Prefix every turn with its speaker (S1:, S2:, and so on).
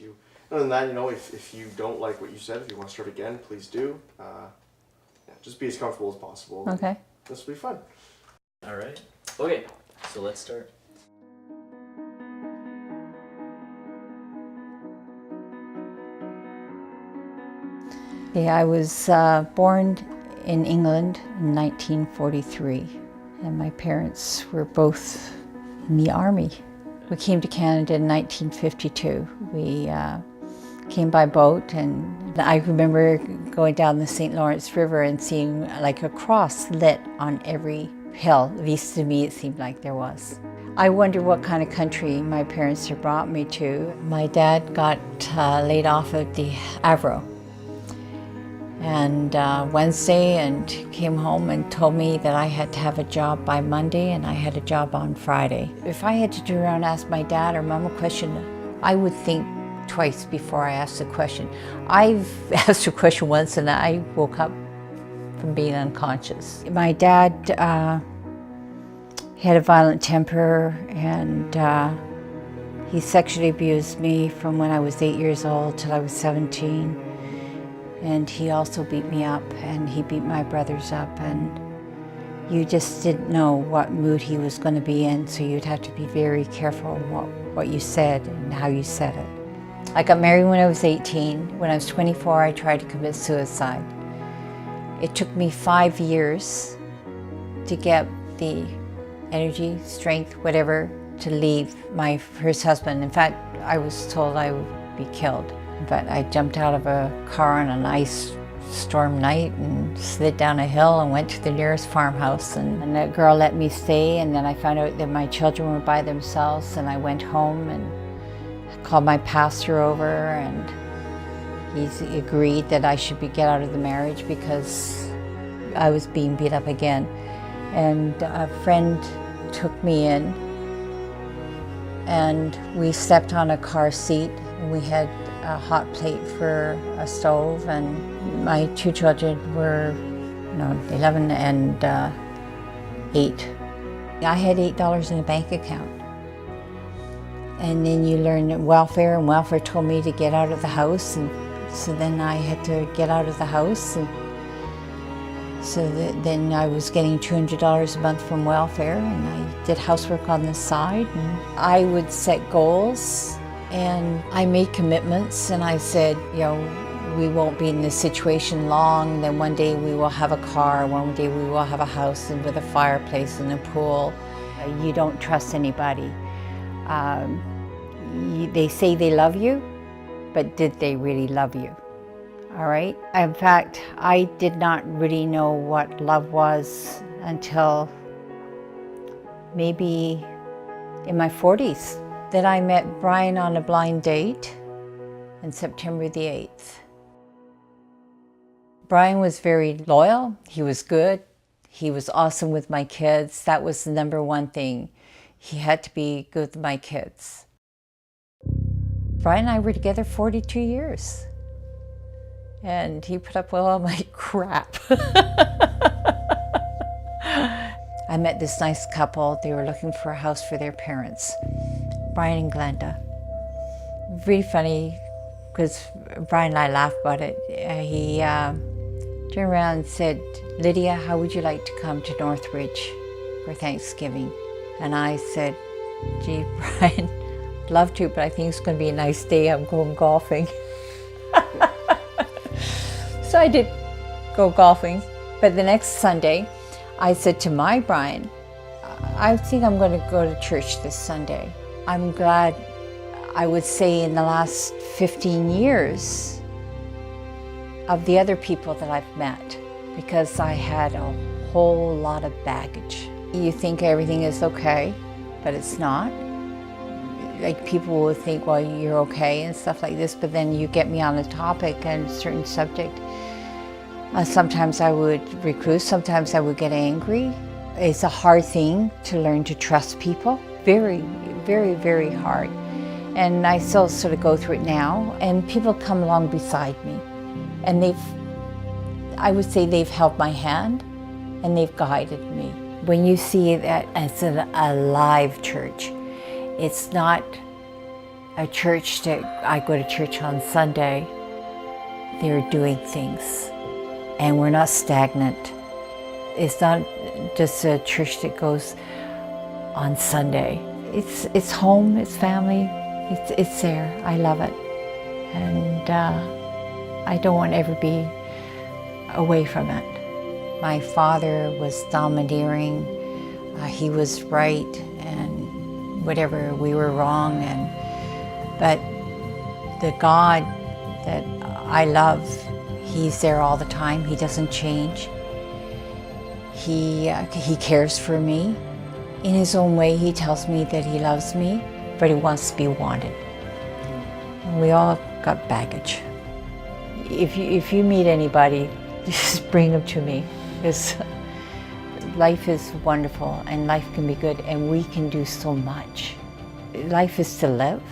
S1: you. Other than that, if you don't like what you said, if you want to start again, please do. Just be as comfortable as possible.
S2: Okay.
S1: This will be fun.
S3: All right. Okay, so let's start.
S2: Yeah, I was born in England in 1943, and my parents were both in the army. We came to Canada in 1952. We came by boat, and I remember going down the St. Lawrence River and seeing like a cross lit on every hill. At least to me it seemed like there was. I wonder what kind of country my parents had brought me to. My dad got laid off at the Avro and Wednesday, and came home and told me that I had to have a job by Monday, and I had a job on Friday. If I had to turn around and ask my dad or mom a question, I would think twice before I asked the question. I've asked a question once and I woke up from being unconscious. My dad had a violent temper, and he sexually abused me from when I was 8 years old till I was 17. And he also beat me up, and he beat my brothers up, and you just didn't know what mood he was going to be in, so you'd have to be very careful what you said and how you said it. I got married when I was 18. When I was 24, I tried to commit suicide. It took me 5 years to get the energy, strength, whatever, to leave my first husband. In fact, I was told I would be killed. But I jumped out of a car on an ice storm night and slid down a hill and went to the nearest farmhouse. And that girl let me stay, and then I found out that my children were by themselves, and I went home and called my pastor over, and he agreed that I should get out of the marriage because I was being beat up again. And a friend took me in, and we slept on a car seat, and we had a hot plate for a stove, and my two children were 11 and 8. I had $8 in a bank account. And then you learn welfare, and welfare told me to get out of the house, and so then I had to get out of the house, and so then I was getting $200 a month from welfare, and I did housework on the side, and I would set goals. And I made commitments, and I said, we won't be in this situation long, then one day we will have a car, one day we will have a house and with a fireplace and a pool. You don't trust anybody. They say they love you, but did they really love you? All right? In fact, I did not really know what love was until maybe in my 40s. Then I met Brian on a blind date on September the 8th. Brian was very loyal, he was good, he was awesome with my kids. That was the number one thing. He had to be good with my kids. Brian and I were together 42 years. And he put up with all my crap. I met this nice couple. They were looking for a house for their parents. Brian and Glenda. Really funny, because Brian and I laughed about it. He turned around and said, "Lydia, how would you like to come to Northridge for Thanksgiving?" And I said, "Gee, Brian, love to, but I think it's going to be a nice day. I'm going golfing." So I did go golfing. But the next Sunday, I said to my Brian, "I think I'm going to go to church this Sunday." I'm glad, I would say, in the last 15 years of the other people that I've met, because I had a whole lot of baggage. You think everything is okay, but it's not. Like, people will think, well, you're okay and stuff like this, but then you get me on a topic and a certain subject. Sometimes I would recluse, sometimes I would get angry. It's a hard thing to learn to trust people. Very, very, very hard. And I still sort of go through it now. And people come along beside me. And I would say they've held my hand and they've guided me. When you see that as a live church, it's not a church that I go to church on Sunday, they're doing things, and we're not stagnant. It's not just a church that goes on Sunday. It's home, it's family, it's there. I love it, and I don't want to ever be away from it. My father was domineering. He was right, and whatever, we were wrong. But the God that I love, He's there all the time. He doesn't change. He cares for me. In His own way, He tells me that He loves me, but He wants to be wanted. We all got baggage. If you meet anybody, just bring them to me. Because life is wonderful, and life can be good, and we can do so much. Life is to live.